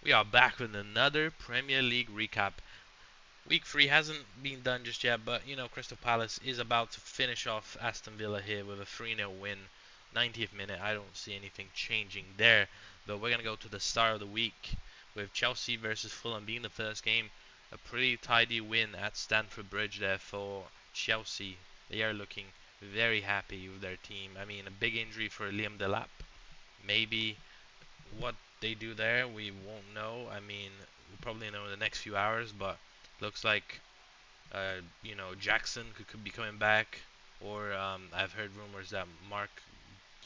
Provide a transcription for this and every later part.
We are back with another Premier League recap. Week 3 hasn't been done just yet, but Crystal Palace is about to finish off Aston Villa here with a 3-0 win. 90th minute, I don't see anything changing there. But we're going to go to the start of the week with Chelsea versus Fulham being the first game. A pretty tidy win at Stamford Bridge there for Chelsea. They are looking very happy with their team. I mean, a big injury for Liam Delap. Maybe what they do there, we won't know. I mean, we'll probably know in the next few hours, but looks like Jackson could be coming back, or I've heard rumors that Mark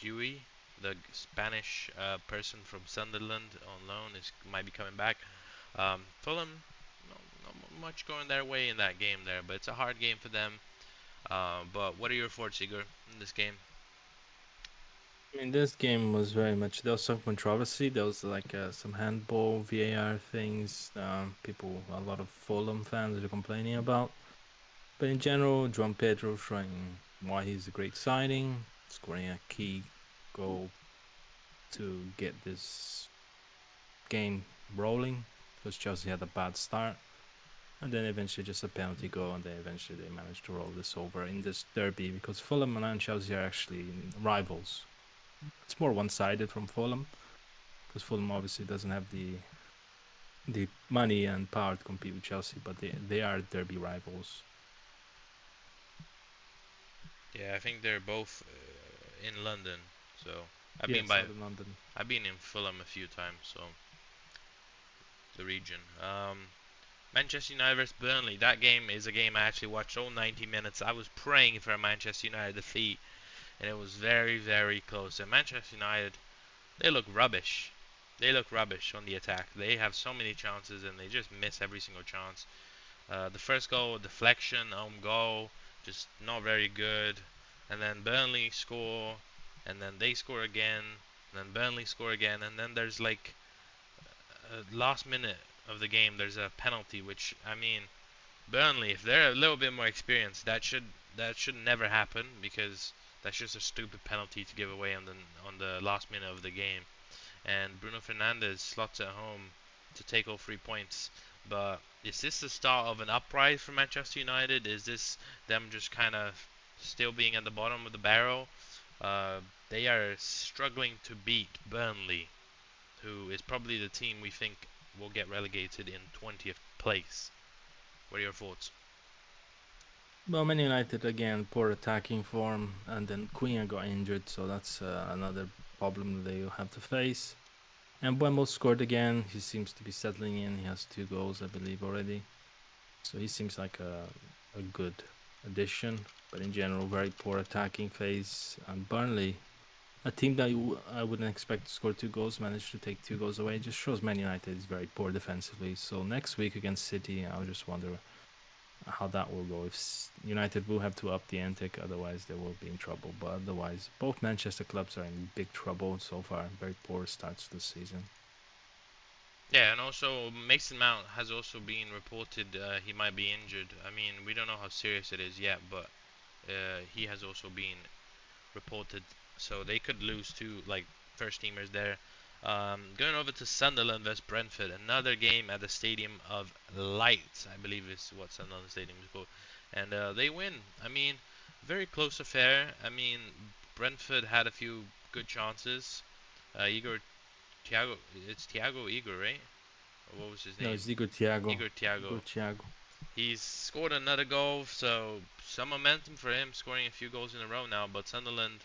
Dewey, the Spanish person from Sunderland on loan, is might be coming back. Fulham, not much going their way in that game there, but it's a hard game for them. But what are your thoughts, Igor, in this game? I mean, this game was very much. There was some controversy. There was like some handball VAR things. A lot of Fulham fans are complaining about. But in general, João Pedro showing why he's a great signing, scoring a key goal to get this game rolling because Chelsea had a bad start. And then eventually just a penalty goal, and then eventually they managed to roll this over in this derby because Fulham and Chelsea are actually rivals. It's more one-sided from Fulham because Fulham obviously doesn't have the money and power to compete with Chelsea, but they are derby rivals. Yeah, I think they're both in London, so I've Yeah, been by Southern London. I've been in Fulham a few times, so the region. Manchester United versus Burnley. That game is a game I actually watched all 90 minutes. I was praying for a Manchester United defeat, and it was very, very close. And Manchester United, they look rubbish. They look rubbish on the attack. They have so many chances, and they just miss every single chance. The first goal, deflection, own goal, just not very good. And then Burnley score, and then they score again, and then Burnley score again, and then there's like last minute of the game, there's a penalty, which I mean, Burnley, if they're a little bit more experienced, that should never happen because that's just a stupid penalty to give away on the last minute of the game. And Bruno Fernandes slots it home to take all 3 points. But is this the start of an uprise for Manchester United? Is this them just kind of still being at the bottom of the barrel? Uh, they are struggling to beat Burnley, who is probably the team we think will get relegated in 20th place. What are your thoughts? Well, Man United again, poor attacking form, and then Queen got injured, so that's another problem that they will have to face. And Wemble scored again. He seems to be settling in. He has 2 goals, I believe, already. So he seems like a good addition. But in general, very poor attacking phase. And Burnley, a team that I wouldn't expect to score 2 goals, managed to take 2 goals away. Just shows Man United is very poor defensively. So next week against City, I just wonder how that will go. If United will have to up the ante, otherwise they will be in trouble. But otherwise, both Manchester clubs are in big trouble so far. Very poor starts to the season. Yeah, and also Mason Mount has also been reported he might be injured. I mean, we don't know how serious it is yet, but he has also been reported, so they could lose two like first teamers there. Going over to Sunderland vs Brentford, another game at the Stadium of Light, I believe is what Sunderland Stadium is called, and they win. I mean, very close affair. I mean, Brentford had a few good chances. Igor Thiago, it's Thiago Igor, right? Or what was his No, name? it's Igor Thiago. Igor Thiago. Igor Thiago. He's scored another goal, so some momentum for him, scoring a few goals in a row now. But Sunderland,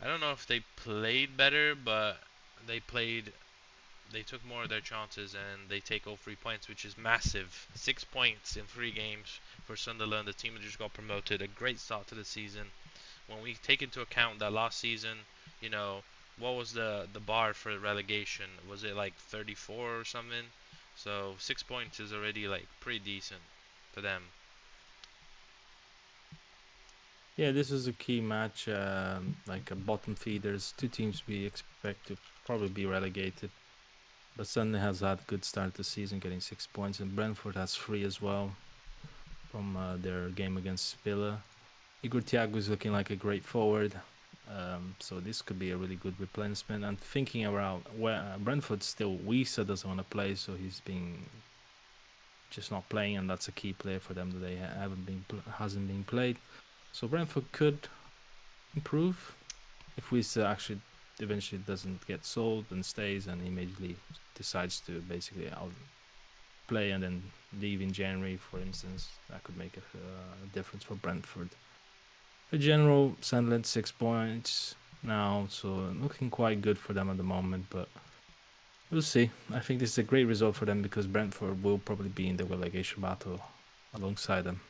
I don't know if they played better, but they played. They took more of their chances and they take all 3 points, which is massive. 6 points in 3 games for Sunderland, the team that just got promoted. A great start to the season. When we take into account that last season, you know, what was the bar for relegation? Was it like 34 or something? So 6 points is already like pretty decent for them. Yeah, this is a key match, like a bottom feeders. Two teams we expect to probably be relegated. But Sunday has had good start the season, getting 6 points, and Brentford has 3 as well from their game against Villa. Igor Thiago is looking like a great forward. So this could be a really good replacement. And thinking around where Brentford still Wisa doesn't want to play, so he's been just not playing, and that's a key player for them that they haven't been hasn't been played. So Brentford could improve if Wisa actually eventually doesn't get sold and stays, and immediately decides to basically out play and then leave in January, for instance. That could make a difference for Brentford. In general, Sunderland 6 points now, so looking quite good for them at the moment, but we'll see. I think this is a great result for them because Brentford will probably be in the relegation battle alongside them.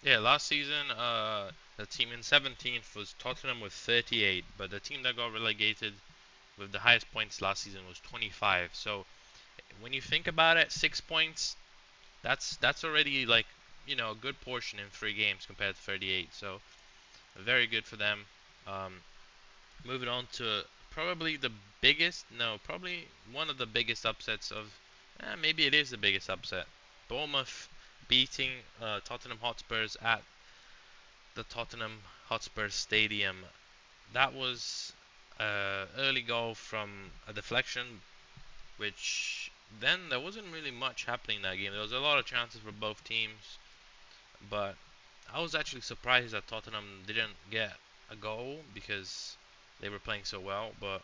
Yeah, last season, the team in 17th was Tottenham with 38, but the team that got relegated with the highest points last season was 25. So when you think about it, 6 points, that's already like a good portion in 3 games compared to 38. So very good for them. Um, Moving on to probably the biggest, no, probably one of the biggest upsets of, maybe it is the biggest upset. Bournemouth beating Tottenham Hotspurs at the Tottenham Hotspur Stadium. That was early goal from a deflection, which then there wasn't really much happening in that game. There was a lot of chances for both teams, but I was actually surprised that Tottenham didn't get a goal because they were playing so well, but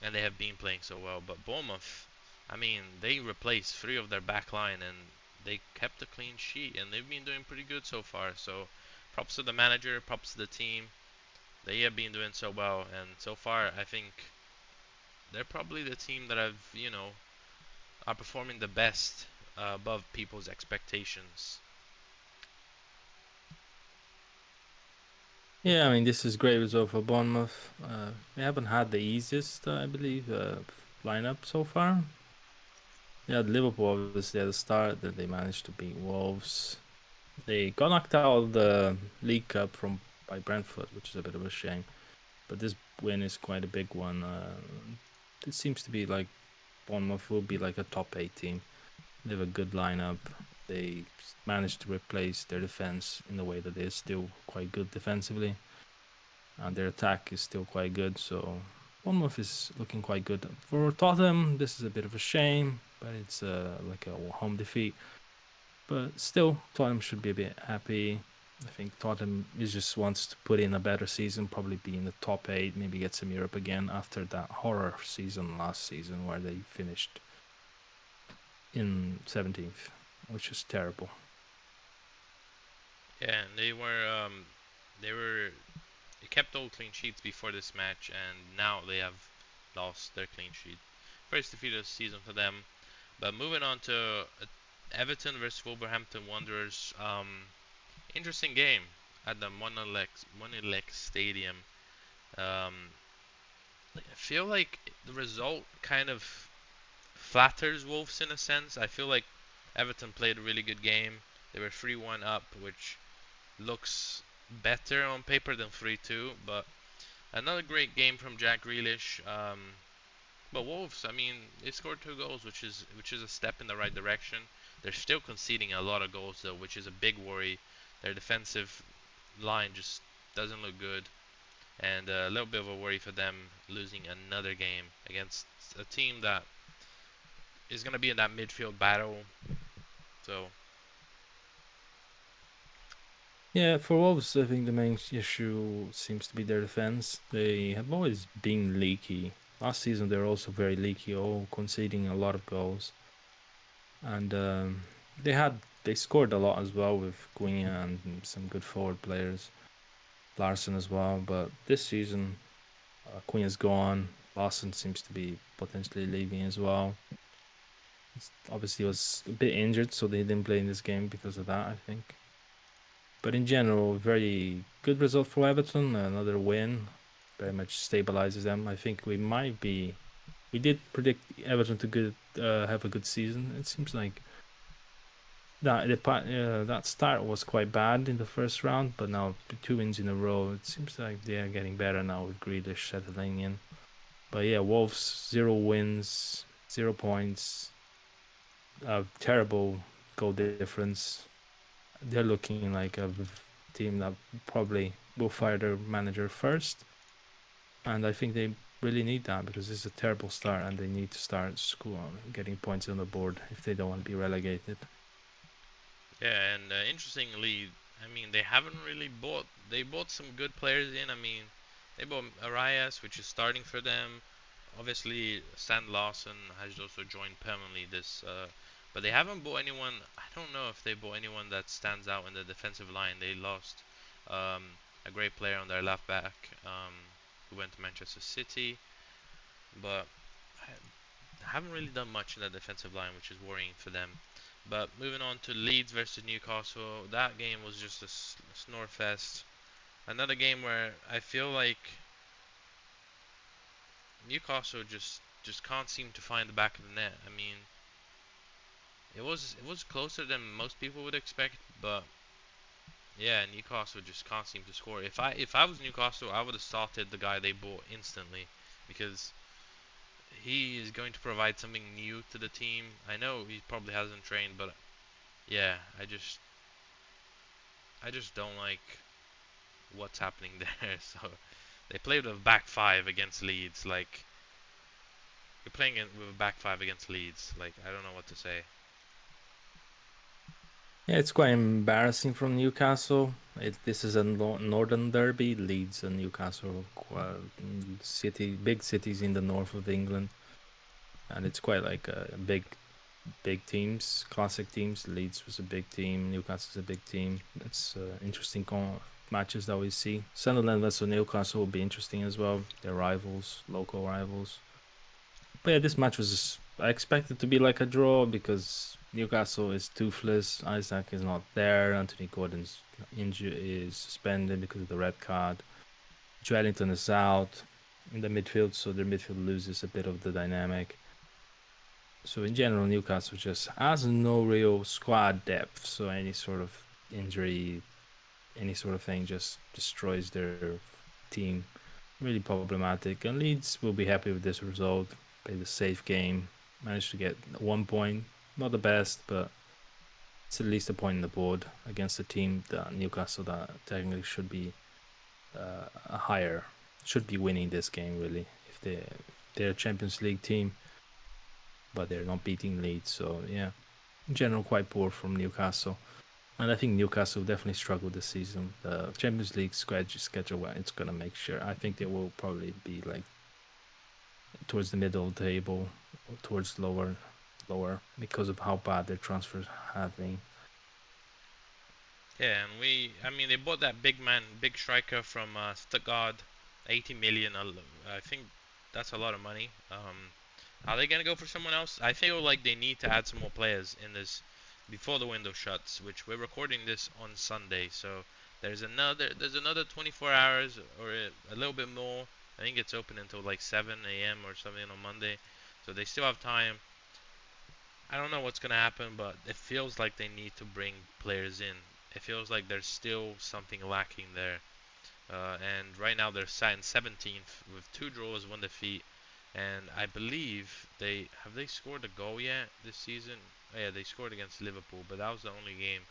and they have been playing so well. But Bournemouth, I mean, they replaced 3 of their back line and they kept a clean sheet and they've been doing pretty good so far. So props to the manager, props to the team. They have been doing so well, and so far I think they're probably the team that are performing the best above people's expectations. Yeah, I mean, this is great result for Bournemouth. They haven't had the easiest, I believe, lineup so far. Yeah, Liverpool obviously at the start that they managed to beat Wolves. They got knocked out of the League Cup from by Brentford, which is a bit of a shame. But this win is quite a big one. It seems to be like Bournemouth will be like a top 8 team. They have a good lineup. They managed to replace their defense in a way that they're still quite good defensively, and their attack is still quite good. So Bournemouth is looking quite good. For Tottenham, this is a bit of a shame, but it's like a home defeat. But still, Tottenham should be a bit happy. I think Tottenham is just wants to put in a better season, probably be in the top 8, maybe get some Europe again after that horror season last season where they finished in 17th, which is terrible. Yeah, and they kept all clean sheets before this match, and now they have lost their clean sheet. First defeat of the season for them. But moving on to Everton versus Wolverhampton Wanderers. Interesting game at the Monelec Stadium. Um, I feel like the result kind of flatters Wolves in a sense. I feel like Everton played a really good game. They were 3-1 up, which looks better on paper than 3-2. But another great game from Jack Grealish. But Wolves, I mean, they scored 2 goals, which is a step in the right direction. They're still conceding a lot of goals though, which is a big worry. Their defensive line just doesn't look good, and a little bit of a worry for them losing another game against a team that is going to be in that midfield battle. So Yeah, for Wolves, I think the main issue seems to be their defense. They have always been leaky. Last season, they were also very leaky, all conceding a lot of goals. And they scored a lot as well with Guinea and some good forward players, Larson as well. But this season, Cunha's gone. Larson seems to be potentially leaving as well. Obviously, was a bit injured, so they didn't play in this game because of that, I think. But in general, very good result for Everton. Another win very much stabilizes them. I think we did predict Everton to have a good season. It seems like that start was quite bad in the first round, but now 2 wins in a row. It seems like they are getting better now with Grealish settling in. But yeah, Wolves 0 wins, 0 points, terrible goal difference. They're looking like a team that probably will fire their manager first, and I think they really need that because this is a terrible start, and they need to start school getting points on the board if they don't want to be relegated. Yeah, and interestingly, I mean, they haven't really bought. They bought some good players in. I mean, they bought Arias, which is starting for them. Obviously, Stan Larson has also joined permanently this, but they haven't bought anyone. I don't know if they bought anyone that stands out in the defensive line. They lost um, a great player on their left back, who went to Manchester City, but I haven't really done much in the defensive line, which is worrying for them. But moving on to Leeds versus Newcastle, that game was just a snore fest. Another game where I feel like Newcastle just can't seem to find the back of the net. I mean, it was closer than most people would expect, but yeah, Newcastle just can't seem to score. If I was Newcastle, I would have started the guy they bought instantly because he is going to provide something new to the team. I know he probably hasn't trained, but yeah, I just don't like what's happening there. So they played with a back five against Leeds. Like you're playing with a back five against Leeds. Like I don't know what to say. Yeah, it's quite embarrassing from Newcastle. This is a northern derby. Leeds and Newcastle, big cities in the north of England, and it's quite like a big teams, classic teams. Leeds was a big team. Newcastle's a big team. It's interesting matches that we see. Sunderland versus Newcastle will be interesting as well. They're rivals, local rivals. But yeah, this match was just, I expected to be like a draw because Newcastle is toothless. Isaac is not there. Anthony Gordon's injury is suspended because of the red card. Joelinton is out in the midfield, so their midfield loses a bit of the dynamic. So in general, Newcastle just has no real squad depth. So any sort of injury, any sort of thing just destroys their team. Really problematic. And Leeds will be happy with this result. Played a safe game. Managed to get 1 point. Not the best, but it's at least a point on the board against a team that Newcastle that technically should be a higher, should be winning this game really. If they're a Champions League team, but they're not beating Leeds. So yeah, in general, quite poor from Newcastle. And I think Newcastle definitely struggle this season. The Champions League schedule, it's gonna make sure. I think they will probably be like towards the middle of the table, or towards lower, because of how bad their transfers have been. Yeah, and I mean, they bought that big man, big striker from Stuttgart, 80 million. I think that's a lot of money. Are they gonna go for someone else? I feel like they need to add some more players in this before the window shuts, which we're recording this on Sunday. So there's another 24 hours or a little bit more. I think it's open until like 7 a.m. or something on Monday. So they still have time. I don't know what's gonna happen, but it feels like they need to bring players in. It feels like there's still something lacking there. And right now they're sat in 17th with 2 draws, 1 defeat, and I believe they scored a goal yet this season. Oh, yeah, they scored against Liverpool, but that was the only game.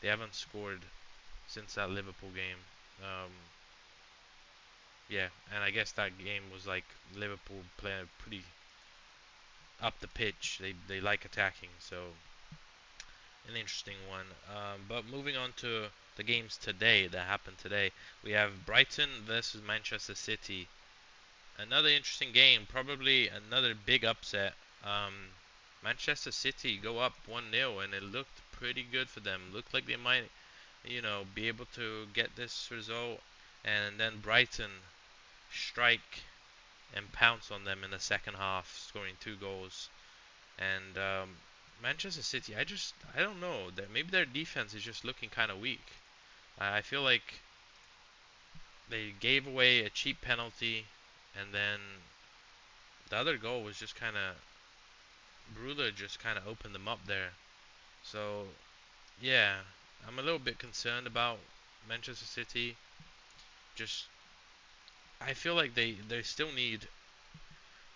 They haven't scored since that Liverpool game. Um, yeah, and I guess that game was like Liverpool playing pretty up the pitch. They like attacking, so an interesting one. But moving on to the games today that happened today, we have Brighton versus Manchester City. Another interesting game, probably another big upset. Um, Manchester City go up 1-0, and it looked pretty good for them. Looked like they might, be able to get this result. And then Brighton strike and pounce on them in the second half, scoring 2 goals. And Manchester City, I don't know. That maybe their defense is just looking kind of weak. I feel like they gave away a cheap penalty, and then the other goal was just kind of Brula just kind of opened them up there. So yeah, I'm a little bit concerned about Manchester City. Just I feel like they still need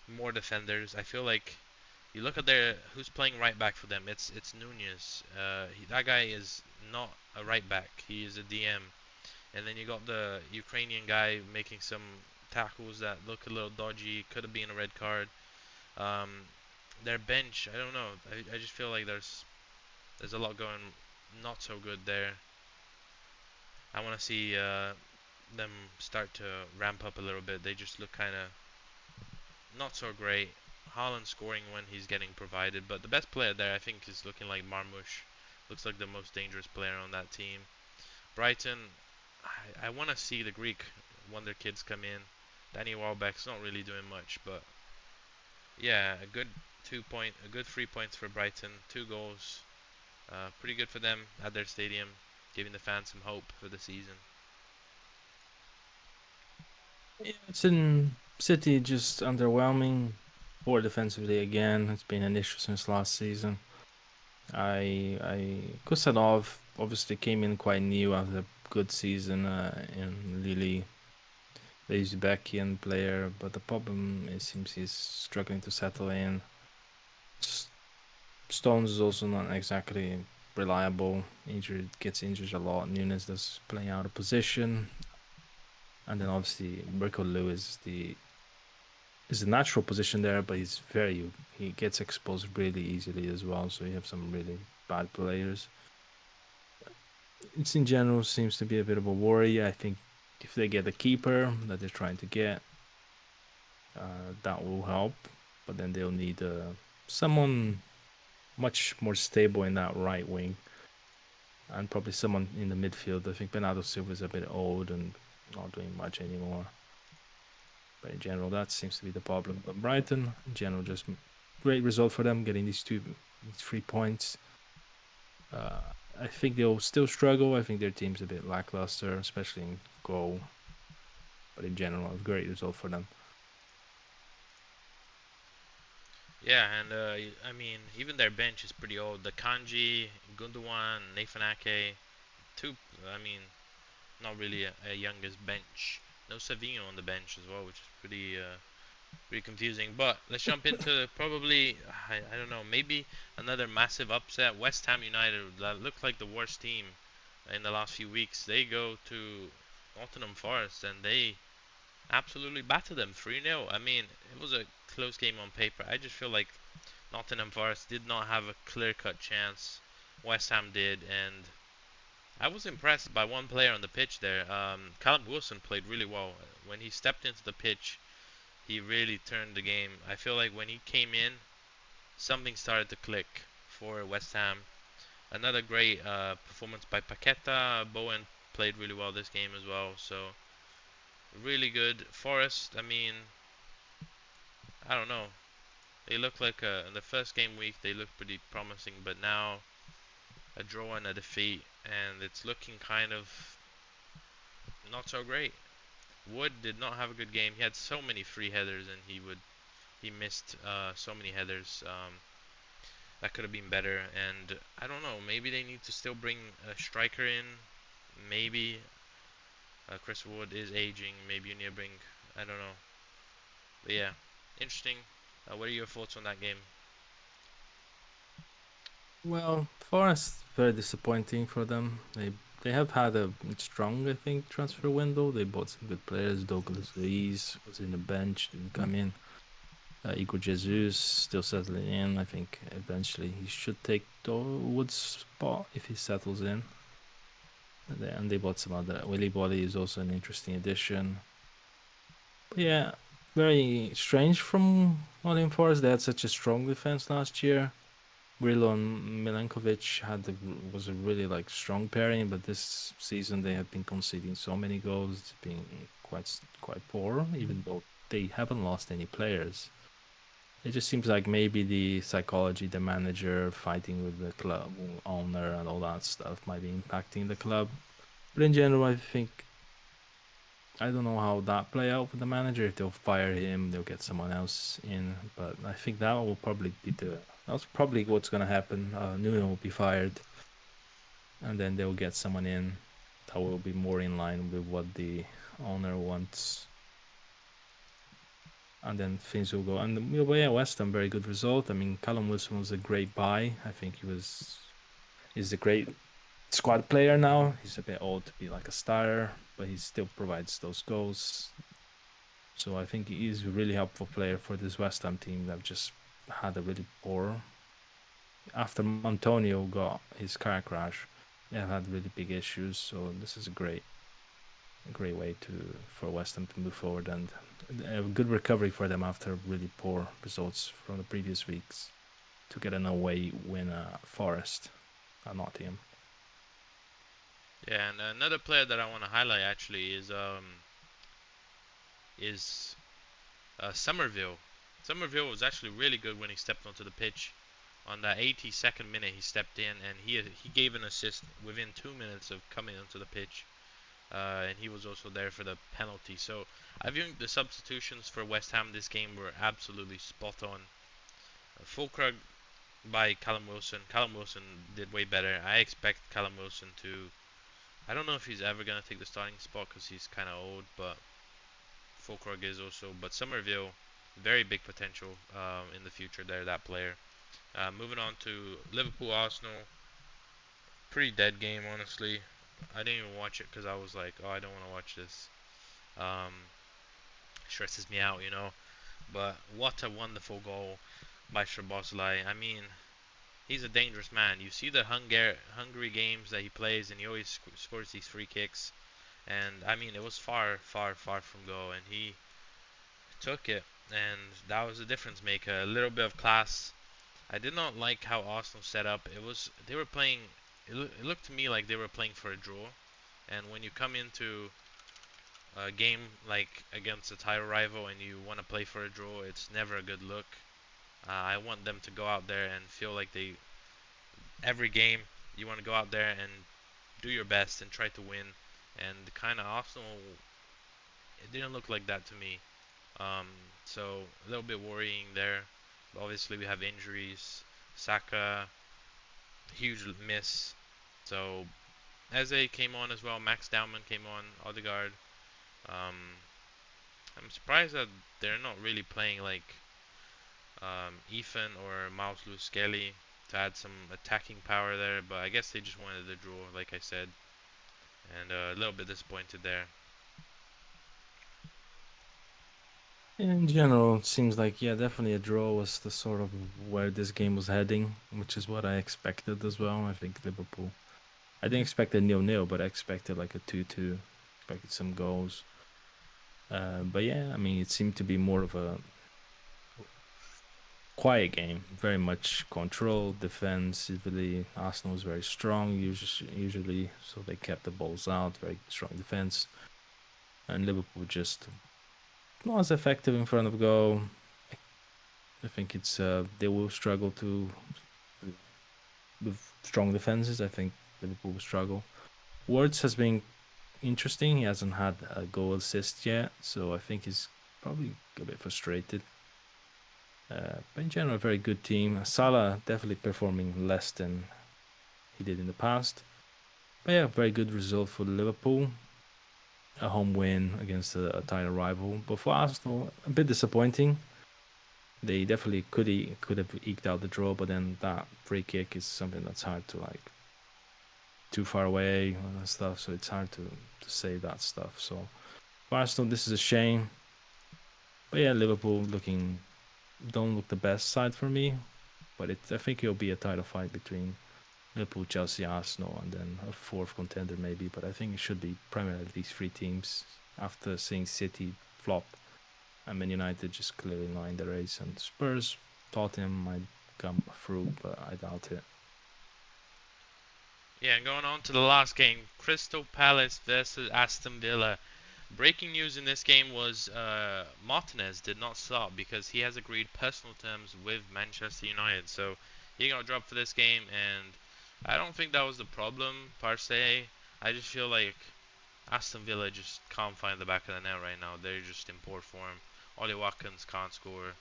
more defenders. I feel like you look at their who's playing right back for them. It's Nunez. That guy is not a right back. He is a DM, And then you got the Ukrainian guy making some tackles that look a little dodgy. Could have been a red card. Um, their bench, I don't know. I just feel like there's a lot going not so good there. I want to see them start to ramp up a little bit. They just look kind of not so great. Haaland scoring when he's getting provided, but the best player there I think is looking like Marmoush. Looks like the most dangerous player on that team. Brighton, I want to see the Greek wonder kids come in. Danny Welbeck's not really doing much, but yeah, a good 3 points for Brighton, 2 goals, pretty good for them at their stadium, giving the fans some hope for the season. Yeah, it's in City just underwhelming. Poor defensively again. It's been an issue since last season. I Kusanov obviously came in quite new after a good season in Lille. The Uzbekian player, but the problem it seems he's struggling to settle in. Stones is also not exactly reliable. Gets injured a lot. Nunes does playing out of position, and then obviously Rico Lewis is the natural position there, but he gets exposed really easily as well. So you have some really bad players. It's in general seems to be a bit of a worry. I think if they get a keeper that they're trying to get, that will help. But then they'll need someone much more stable in that right wing, and probably someone in the midfield. I think Bernardo Silva is a bit old and not doing much anymore. But in general, that seems to be the problem. But Brighton, in general, just great result for them, getting these 3 points. Uh, I think they'll still struggle. I think their team's a bit lackluster, especially in goal. But in general, a great result for them. Yeah, and I mean, even their bench is pretty old. The Kanji, Gundogan, Nathan Ake, two. I mean, not really a youngest bench. No Savinho on the bench as well, which is pretty confusing. But let's jump into probably I don't know, maybe another massive upset. West Ham United that looked like the worst team in the last few weeks. They go to Nottingham Forest and they absolutely batter them 3-0. I mean, it was a close game on paper. I just feel like Nottingham Forest did not have a clear-cut chance. West Ham did, and I was impressed by one player on the pitch there. Callum Wilson played really well. When he stepped into the pitch, he really turned the game. I feel like when he came in, something started to click for West Ham. Another great performance by Paqueta. Bowen played really well this game as well. So really good. Forest, I mean, I don't know. They look like in the first game week they looked pretty promising, but now a draw and a defeat, and it's looking kind of not so great. Wood did not have a good game. He had so many free headers, and he missed so many headers. That could have been better, and I don't know. Maybe they need to still bring a striker in. Maybe Chris Wood is aging. Maybe you need to bring. I don't know. But yeah, interesting. What are your thoughts on that game? Well, Forest very disappointing for them. They have had a strong, I think, transfer window. They bought some good players. Douglas Luiz was in the bench, didn't come in. Igor Jesus still settling in. I think eventually he should take Wood's spot if he settles in. And they bought some other. Willy Bolly is also an interesting addition. But yeah, very strange from Nottingham Forest. They had such a strong defense last year. Grillo and Milenkovic was a really like strong pairing, but this season they have been conceding so many goals. It's been quite poor, even though they haven't lost any players. It just seems like maybe the psychology, the manager fighting with the club owner and all that stuff might be impacting the club. But in general, I think I don't know how that play out with the manager. If they'll fire him, they'll get someone else in. But I think that will probably be that's probably what's gonna happen. Nuno will be fired, and then they'll get someone in that will be more in line with what the owner wants. And then things will go. And yeah, West Ham very good result. I mean, Callum Wilson was a great buy. I think he was. He's a great squad player now. He's a bit old to be like a starter, but he still provides those goals. So I think he is a really helpful player for this West Ham team that just had a really poor. After Antonio got his car crash, they have had really big issues. So this is a great way to for West Ham to move forward and a good recovery for them after really poor results from the previous weeks to get an away win at Forest at Nottingham. Yeah, and another player that I want to highlight actually is Somerville. Somerville was actually really good when he stepped onto the pitch. On that 82nd minute, he stepped in and he gave an assist within 2 minutes of coming onto the pitch. And he was also there for the penalty. So I think the substitutions for West Ham this game were absolutely spot on. Fulkrug by Callum Wilson. Callum Wilson did way better. I expect Callum Wilson to. I don't know if he's ever gonna take the starting spot because he's kind of old, but Fulkrug is also. But Somerville, very big potential in the future there. That player. Moving on to Liverpool Arsenal. Pretty dead game, honestly. I didn't even watch it because I was like, oh, I don't want to watch this. Um, Stresses me out, you know. But what a wonderful goal by Szoboszlai. I mean, he's a dangerous man. You see the Hungary games that he plays, and he always scores these free kicks. And I mean, it was far, far, far from goal, and he took it, and that was a difference maker. A little bit of class. I did not like how Arsenal set up. They were playing. It looked to me like they were playing for a draw. And when you come into a game like against a title rival and you want to play for a draw, it's never a good look. I want them to go out there and feel like every game you want to go out there and do your best and try to win. And kind of Arsenal, it didn't look like that to me. Um, so a little bit worrying there. But obviously we have injuries. Saka, huge miss. So Eze came on as well. Max Dowman came on. Odegaard. Um, I'm surprised that they're not really playing like Ethan or Miles Lewis Skelly to add some attacking power there. But I guess they just wanted the draw, like I said, and a little bit disappointed there. In general, it seems like yeah, definitely a draw was the sort of where this game was heading, which is what I expected as well. I think Liverpool. I didn't expect a 0-0, but I expected like a 2-2. Expected some goals. But yeah, I mean, it seemed to be more of a quiet game, very much controlled defensively. Arsenal was very strong usually, so they kept the balls out, very strong defense. And Liverpool just not as effective in front of goal. I think it's they will struggle to with strong defenses. I think Liverpool will struggle. Words has been interesting. He hasn't had a goal assist yet, so I think he's probably a bit frustrated. But in general, a very good team. Salah definitely performing less than he did in the past. But yeah, very good result for Liverpool. A home win against a title rival. But for Arsenal, a bit disappointing. They definitely could have eked out the draw, but then that free kick is something that's hard to like too far away and stuff. So it's hard to say that stuff. So for Arsenal, this is a shame. But yeah, Liverpool don't look the best side for me. But I think it'll be a title fight between Liverpool, Chelsea, Arsenal, and then a fourth contender maybe. But I think it should be primarily these three teams after seeing City flop and Man United just clearly not in the race. And Spurs, Tottenham might come through, but I doubt it. Yeah, and going on to the last game, Crystal Palace versus Aston Villa. Breaking news in this game was Martinez did not start because he has agreed personal terms with Manchester United. So he got dropped for this game, and I don't think that was the problem per se. I just feel like Aston Villa just can't find the back of the net right now. They're just in poor form. Ollie Watkins can't score.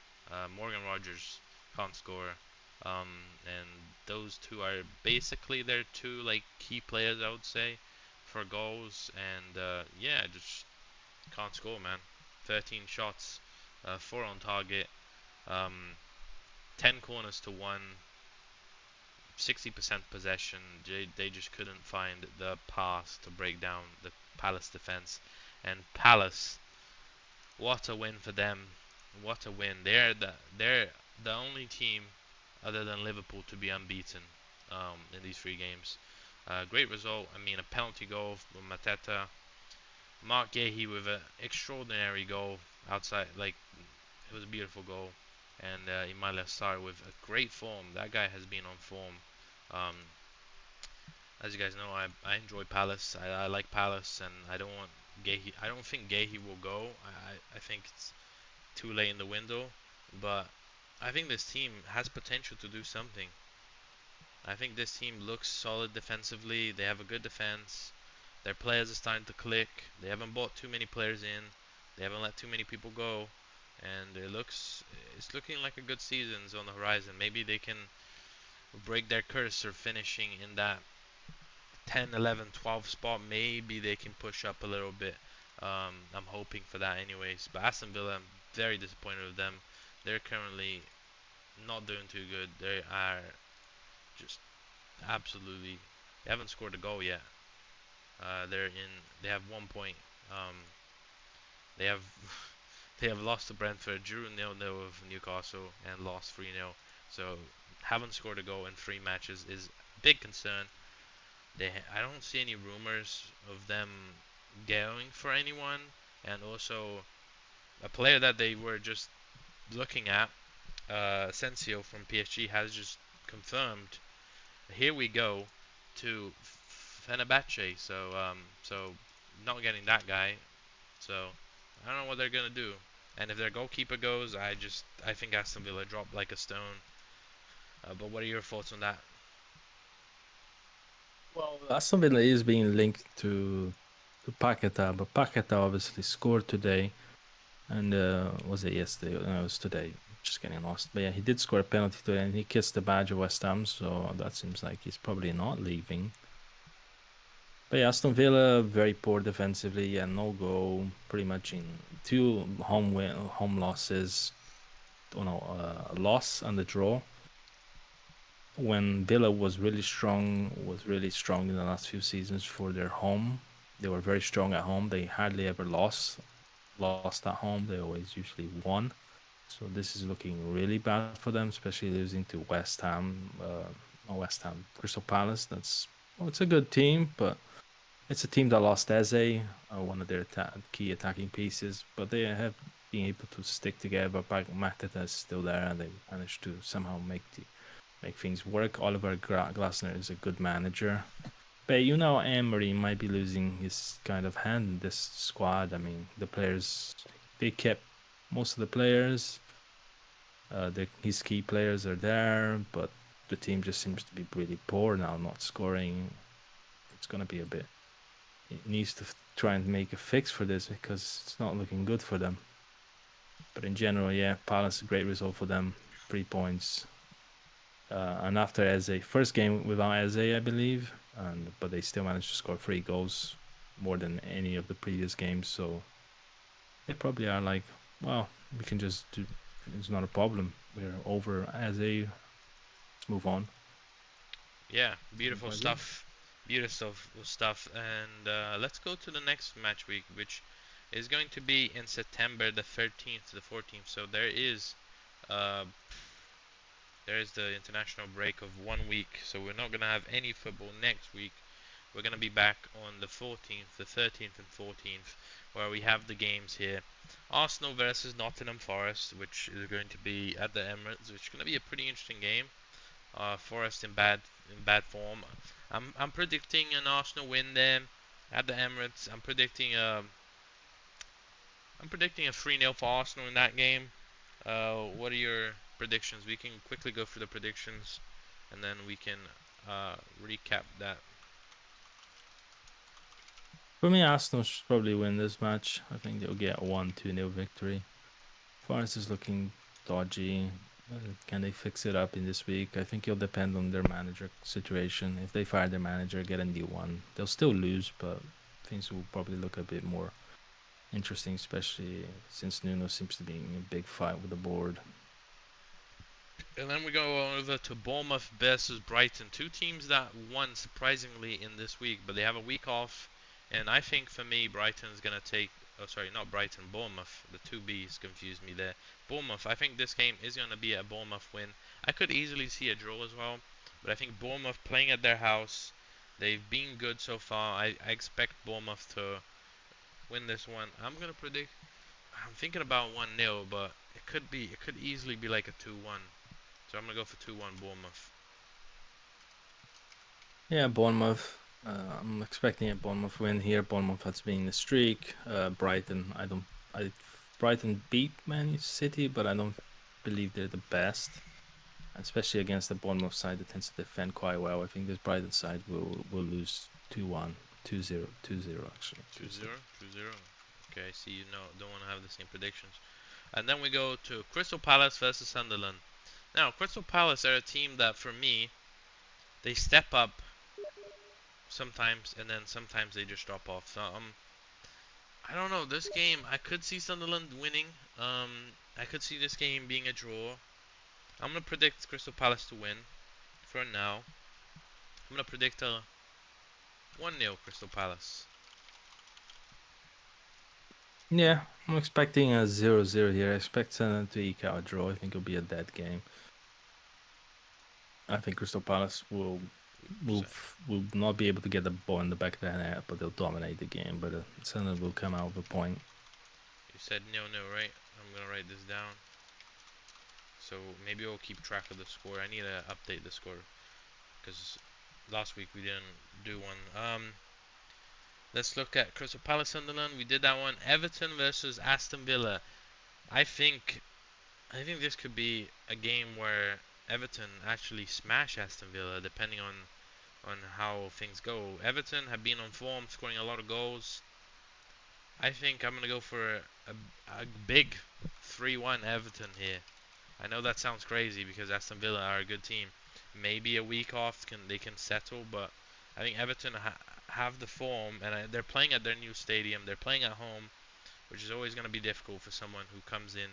Morgan Rogers can't score. And those two are basically their two like key players, I would say, for goals. And yeah, just can't score, man. 13 shots, 4 on target, um, 10 corners to 1. 60% possession. They just couldn't find the pass to break down the Palace defense. And Palace, what a win for them! What a win! They're the only team other than Liverpool to be unbeaten in these three games. Great result. I mean, a penalty goal from Mateta. Mark Gahey with an extraordinary goal outside. Like, it was a beautiful goal. And Immanuel Sarr with a great form. That guy has been on form. Um, as you guys know, I enjoy Palace. I like Palace, and I don't want Gahey. I don't think Gahey will go. I think it's too late in the window, but I think this team has potential to do something. I think this team looks solid defensively. They have a good defense. Their players are starting to click. They haven't bought too many players in. They haven't let too many people go, and it's looking like a good season's on the horizon. Maybe they can break their curse of finishing in that 10, 11, 12 spot. Maybe they can push up a little bit. I'm hoping for that, anyways. But Aston Villa, I'm very disappointed with them. They're currently not doing too good. They are just absolutely. They haven't scored a goal yet. They're in. They have 1 point. Um, they have they have lost to Brentford, drew 0-0 with Newcastle, and lost 3-0. So haven't scored a goal in 3 matches is a big concern. I don't see any rumors of them going for anyone, and also a player that they were just looking at, Sensio from PSG, has just confirmed. Here we go to Fenerbahce. So not getting that guy. So I don't know what they're gonna do. And if their goalkeeper goes, I think Aston Villa dropped like a stone. But what are your thoughts on that? Well, Aston Villa is being linked to Paqueta, but Paqueta obviously scored today, and was it yesterday? No, it was today. Just getting lost. But yeah, he did score a penalty today, and he kissed the badge of West Ham, so that seems like he's probably not leaving. But yeah, Aston Villa very poor defensively. Yeah, no goal, pretty much in two home losses. Oh no, a loss and a draw. When Villa was really strong in the last few seasons for their home. They were very strong at home. They hardly ever lost at home. They always usually won. So this is looking really bad for them, especially losing to West Ham. West Ham, Crystal Palace. It's a good team, but it's a team that lost Eze, one of their key attacking pieces. But they have been able to stick together. Mateta is still there, and they managed to somehow make things work. Oliver Glasner is a good manager. But Emery might be losing his kind of hand in this squad. I mean, the players, they kept most of the players. His key players are there, but the team just seems to be really poor now, not scoring. It's going to be a bit. It needs to try and make a fix for this because it's not looking good for them. But in general, yeah, Palace, a great result for them. 3 points. And after Eze, first game without Eze, I believe, but they still managed to score 3 goals, more than any of the previous games. So they probably are like, well, we can just do. It's not a problem. We're over Eze. Let's move on. Yeah, Seems beautiful quite good. stuff. Beautiful stuff. And let's go to the next match week, which is going to be in September the 13th to the 14th. So uh, there is the international break of 1 week. So we're not gonna have any football next week. We're gonna be back on the 14th, the 13th, and 14th, where we have the games here. Arsenal versus Nottingham Forest, which is going to be at the Emirates, which is going to be a pretty interesting game. Forest in bad form. I'm predicting an Arsenal win there at the Emirates. I'm predicting a 3-0 for Arsenal in that game. What are your predictions? We can quickly go through the predictions, and then we can recap that. For me, Arsenal should probably win this match. I think they'll get a 1-2-0 victory. Forest is looking dodgy. Can they fix it up in this week? I think it'll depend on their manager situation. If they fire their manager, get a new one, they'll still lose, but things will probably look a bit more interesting, especially since Nuno seems to be in a big fight with the board. And then we go over to Bournemouth versus Brighton. Two teams that won surprisingly in this week, but they have a week off. And I think for me, Brighton's going to take. Oh, sorry, not Brighton, Bournemouth. The two B's confused me there. Bournemouth, I think this game is going to be a Bournemouth win. I could easily see a draw as well, but I think Bournemouth playing at their house, they've been good so far. I expect Bournemouth to win this one. I'm going to predict. I'm thinking about 1-0, but it could easily be like a 2-1. So I'm gonna go for 2-1 Bournemouth. Yeah, Bournemouth. I'm expecting a Bournemouth win here. Bournemouth has been in the streak. Brighton, I don't. I Brighton beat Man City, but I don't believe they're the best, especially against the Bournemouth side that tends to defend quite well. I think this Brighton side will lose 2-1, 2-0, 2-0 actually. 2-0, 2-0. Okay, I see you know don't want to have the same predictions. And then we go to Crystal Palace versus Sunderland. Now, Crystal Palace are a team that for me, they step up sometimes and then sometimes they just drop off. So I don't know, this game I could see Sunderland winning. I could see this game being a draw. I'm gonna predict Crystal Palace to win for now. I'm gonna predict a 1-0 Crystal Palace. Yeah, I'm expecting a 0-0 here. I expect Sunderland to eke out a draw. I think it'll be a dead game. I think Crystal Palace So, will not be able to get the ball in the back of the net, but they'll dominate the game. But Sunderland will come out with a point. you said 0-0, right? I'm gonna write this down. So maybe we'll keep track of the score. I need to update the score because last week we didn't do one. Let's look at Crystal Palace Sunderland. We did that one. Everton versus Aston Villa. I think this could be a game where Everton actually smash Aston Villa, depending on how things go. Everton have been on form, scoring a lot of goals. I think I'm gonna go for a big 3-1 Everton here. I know that sounds crazy because Aston Villa are a good team. Maybe a week off they can settle, but I think Everton have the form and they're playing at their new stadium. They're playing at home, which is always going to be difficult for someone who comes in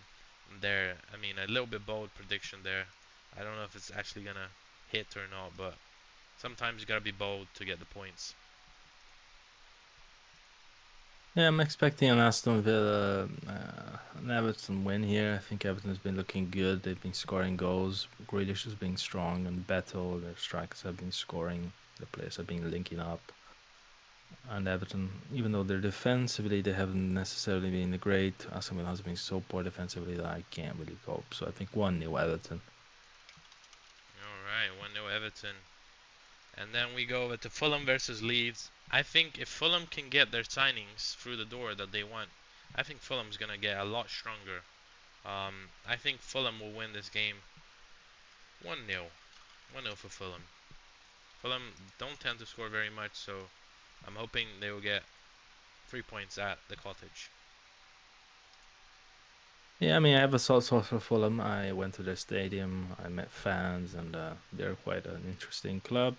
there. I mean, a little bit bold prediction there. I don't know if it's actually going to hit or not, but sometimes you got to be bold to get the points. Yeah, I'm expecting an Aston Villa, an Everton win here. I think Everton has been looking good. They've been scoring goals. Grealish has been strong and battle. Their strikers have been scoring. The players have been linking up. And Everton, even though they're defensively, they haven't necessarily been great. Aston Villa has been so poor defensively that I can't really cope. So I think 1-0 Everton. Alright, 1-0 Everton. And then we go over to Fulham versus Leeds. I think if Fulham can get their signings through the door that they want, I think Fulham's going to get a lot stronger. I think Fulham will win this game 1-0. 1-0 for Fulham. Fulham don't tend to score very much, so I'm hoping they will get 3 points at the cottage. Yeah, I mean, I have a soft spot for Fulham. I went to their stadium. I met fans, and they're quite an interesting club.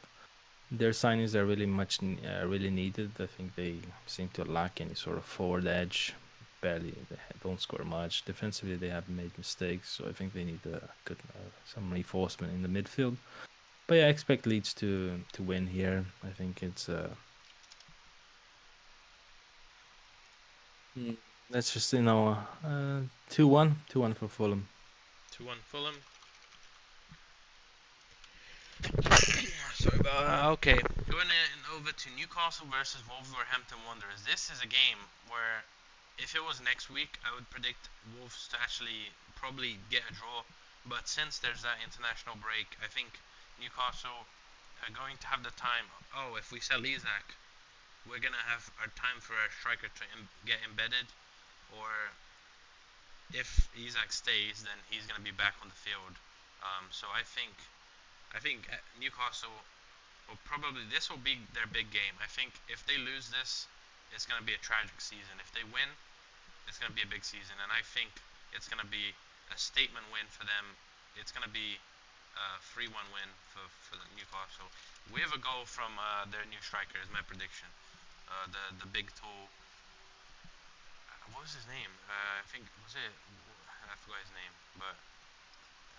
Their signings are really needed. I think they seem to lack any sort of forward edge. Barely, they don't score much. Defensively, they have made mistakes, so I think they need some reinforcement in the midfield. But yeah, I expect Leeds to win here. I think it's let's just 2-1, 2-1 for Fulham. 2-1 Fulham. Sorry about that. Okay, going over to Newcastle versus Wolverhampton Wanderers. This is a game where, if it was next week, I would predict Wolves to actually probably get a draw. But since there's that international break, I think Newcastle are going to have the time. Oh, if we sell Isaac, we're gonna have our time for our striker to get embedded. Or if Isaac stays, then he's gonna be back on the field. So I think Newcastle will probably this will be their big game. I think if they lose this, it's gonna be a tragic season. If they win, it's gonna be a big season, and I think it's gonna be a statement win for them. It's gonna be a 3-1 win for the Newcastle. We have a goal from their new striker. Is my prediction. The big tall. What was his name? I think was it. I forgot his name, but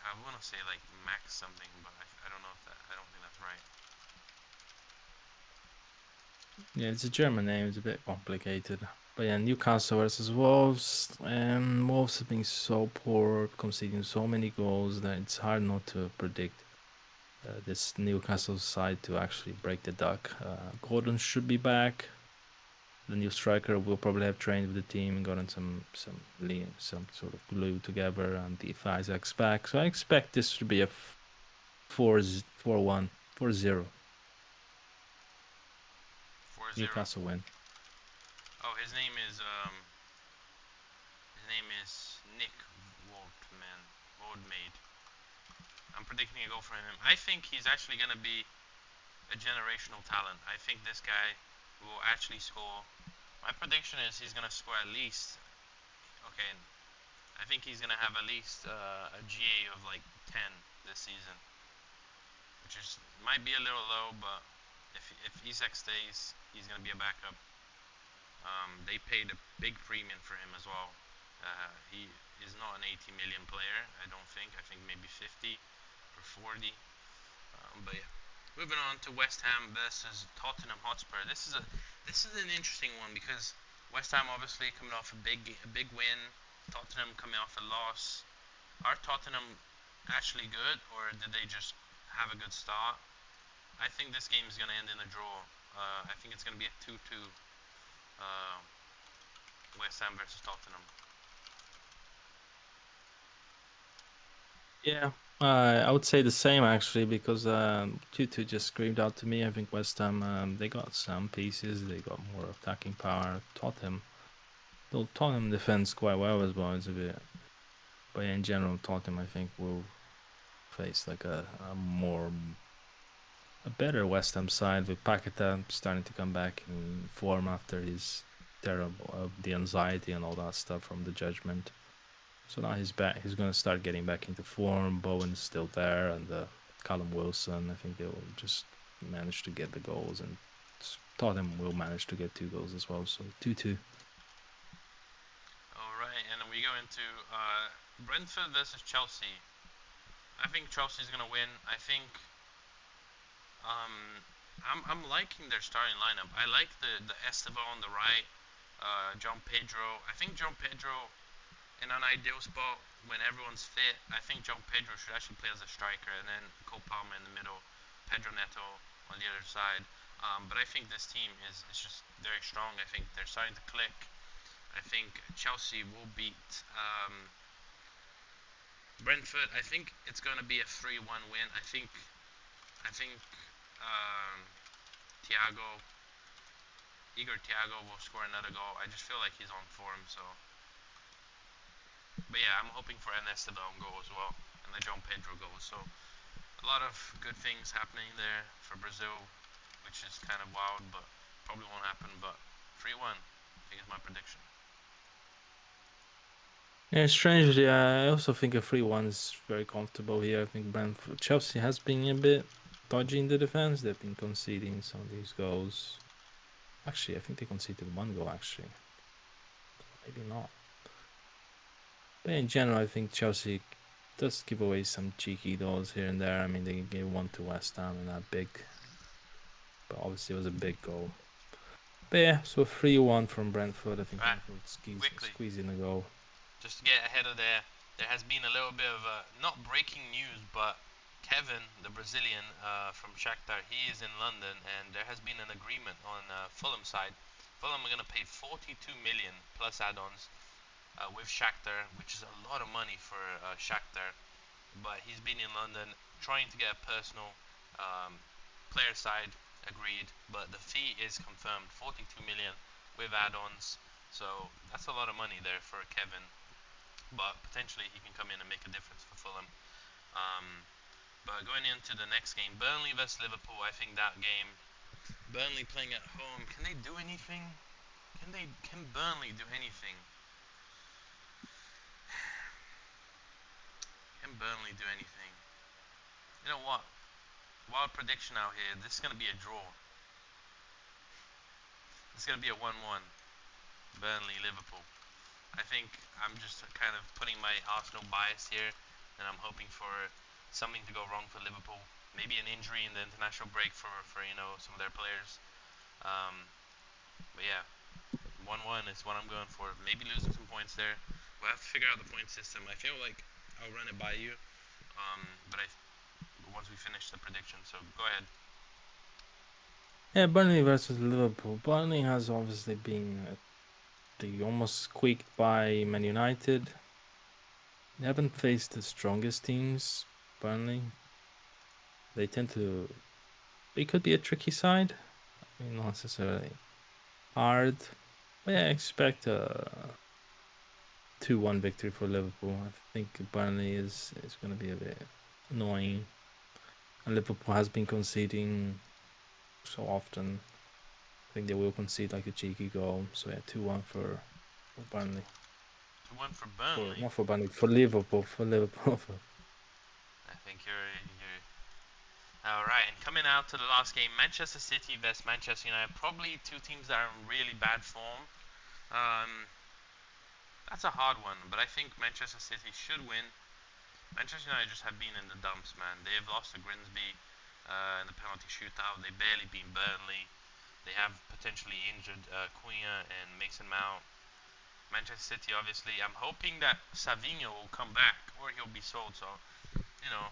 I want to say like Max something, but I don't know if that. I don't think that's right. Yeah, it's a German name. It's a bit complicated. But yeah, Newcastle versus Wolves, and Wolves have been so poor, conceding so many goals that it's hard not to predict this Newcastle side to actually break the duck. Gordon should be back. The new striker will probably have trained with the team and gotten some sort of glue together, and the Isaac's back. So I expect this to be a 4-1, 4-0 4-0. Newcastle win. Oh, his name is Nick Waldman. Waldmade. I'm predicting a goal for him. I think he's actually gonna be a generational talent. I think this guy will actually score. My prediction is he's gonna score at least. Okay, I think he's gonna have at least a GA of like 10 this season, which is might be a little low, but if Isak stays, he's gonna be a backup. They paid a big premium for him as well. He is not an 80 million player, I don't think. I think maybe 50 or 40. But yeah, moving on to West Ham versus Tottenham Hotspur. This is an interesting one because West Ham obviously coming off a big win. Tottenham coming off a loss. Are Tottenham actually good, or did they just have a good start? I think this game is going to end in a draw. I think it's going to be a 2-2 uh, West Ham versus Tottenham. Yeah, I would say the same actually because 2-2 just screamed out to me. I think West Ham they got some pieces, they got more attacking power. Tottenham defends quite well as well. It's a bit, but in general, Tottenham I think will face like a better West Ham side with Paqueta starting to come back in form after his terrible the anxiety and all that stuff from the judgment. So now he's back. He's gonna start getting back into form. Bowen's still there, and Callum Wilson. I think they will just manage to get the goals, and Tottenham will manage to get 2 goals as well. So 2-2. All right, and then we go into Brentford versus Chelsea. I think Chelsea's gonna win. I think um, I'm liking their starting lineup. I like the Esteban on the right, John Pedro. I think John Pedro in an ideal spot when everyone's fit. I think John Pedro should actually play as a striker, and then Cole Palmer in the middle, Pedro Neto on the other side. But I think this team is just very strong. I think they're starting to click. I think Chelsea will beat Brentford. I think it's going to be a 3-1 win. I think um, Thiago, Igor Thiago will score another goal. I just feel like he's on form. So, but yeah, I'm hoping for an Esteban goal as well, and the John Pedro goal. So a lot of good things happening there for Brazil, which is kind of wild, but probably won't happen. But 3-1, I think is my prediction. Yeah, strangely, I also think a 3-1 is very comfortable here. I think Chelsea has been a bit dodgy in the defense. They've been conceding some of these goals. Actually, I think they conceded 1 goal. Actually, maybe not. But in general, I think Chelsea does give away some cheeky goals here and there. I mean, they gave one to West Ham and that big, but obviously it was a big goal. But yeah, so 3-1 from Brentford. I think Right, Brentford quickly, squeezing the goal. just to get ahead of there has been a little bit of not breaking news, but Kevin, the Brazilian from Shakhtar, he is in London, and there has been an agreement on Fulham side. Fulham are going to pay 42 million plus add-ons with Shakhtar, which is a lot of money for Shakhtar. But he's been in London trying to get a personal um, player side agreed, but the fee is confirmed 42 million with add-ons. So that's a lot of money there for Kevin, but potentially he can come in and make a difference for Fulham. Um, but going into the next game, Burnley vs Liverpool, I think that game, Burnley playing at home, can they do anything? Can Burnley do anything? Can Burnley do anything? You know what? Wild prediction out here. This is gonna be a draw. This is gonna be a 1-1. Burnley Liverpool. I think I'm just kind of putting my Arsenal bias here. and I'm hoping for something to go wrong for Liverpool. Maybe an injury in the international break for some of their players. Um, but yeah, 1-1 is what I'm going for. Maybe losing some points there. We'll have to figure out the point system. I feel like I'll run it by you. But once we finish the prediction, so go ahead. Yeah, Burnley versus Liverpool. Burnley has obviously been they almost squeaked by Man United. They haven't faced the strongest teams. Burnley. They tend to. They could be a tricky side. I mean, not necessarily hard. But yeah, I expect a 2-1 victory for Liverpool. I think Burnley is going to be a bit annoying. And Liverpool has been conceding so often. I think they will concede like a cheeky goal. So yeah, 2-1 for Burnley. 2-1 for For Burnley. not for Burnley, for Liverpool. For Liverpool. I think you're all right. And coming out to the last game, Manchester City vs Manchester United. Probably two teams that are in really bad form. Um, that's a hard one, but I think Manchester City should win. Manchester United just have been in the dumps, man. They have lost to Grimsby in the penalty shootout. They barely beat Burnley. They have potentially injured Cunha and Mason Mount. Manchester City, obviously, I'm hoping that Savinho will come back or he'll be sold. So, you know,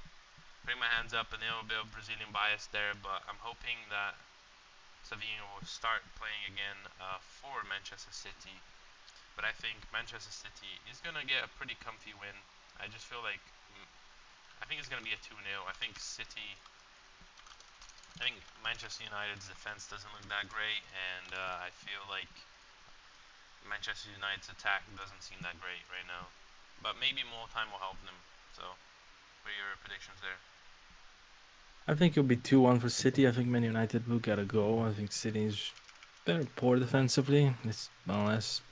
bring my hands up, a little bit of Brazilian bias there, but I'm hoping that Savinho will start playing again for Manchester City. But I think Manchester City is going to get a pretty comfy win. I just feel like I think it's going to be a 2-0. I think Manchester United's defense doesn't look that great, and I feel like Manchester United's attack doesn't seem that great right now. But maybe more time will help them. So, what are your predictions there? I think it'll be 2-1 for City. I think Man United will get a goal. I think City's very poor defensively. It's unless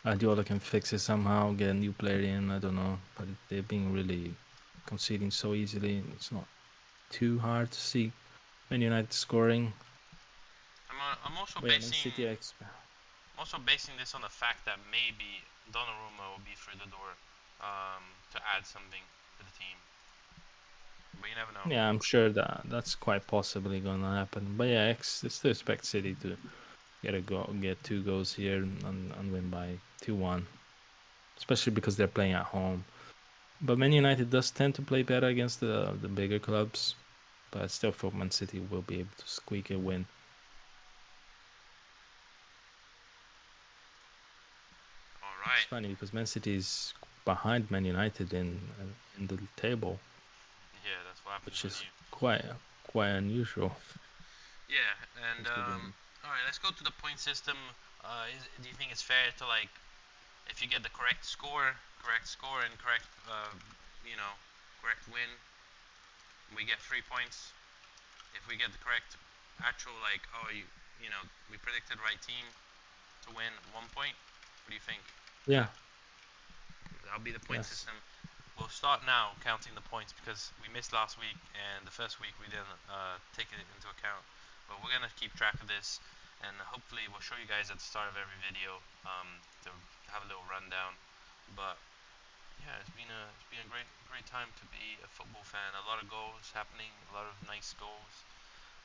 Guardiola can fix it somehow, get a new player in. I don't know, but they're being really conceding so easily. It's not too hard to see Man United scoring. I'm also But yeah, Man basing City, I expect. this on the fact that maybe Donnarumma will be through the door to add something to the team. But you never know. Yeah, I'm sure that's quite possibly gonna happen. But yeah, I still expect City to get 2 goals here and win by 2-1, especially because they're playing at home. But Man United does tend to play better against the bigger clubs. But I still thought Man City will be able to squeak a win. All It's right. funny because Man City is behind Man United in the table, Yeah, that's what happens which when is you. quite unusual. Yeah, and Considering. all right, let's go to the point system. Do you think it's fair to like if you get the correct score, and you know, correct win, we get 3 points. If we get the correct actual we predicted right team to win 1 point. What do you think? Yeah. That that'll be the point Yes. system. We'll start now counting the points because we missed last week and the first week we didn't take it into account. But we're gonna keep track of this, and hopefully we'll show you guys at the start of every video to have a little rundown. But yeah, it's been a great time to be a football fan. A lot of goals happening, a lot of nice goals.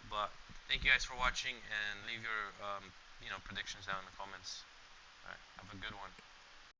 But thank you guys for watching, and leave your predictions down in the comments. All right, have a good one.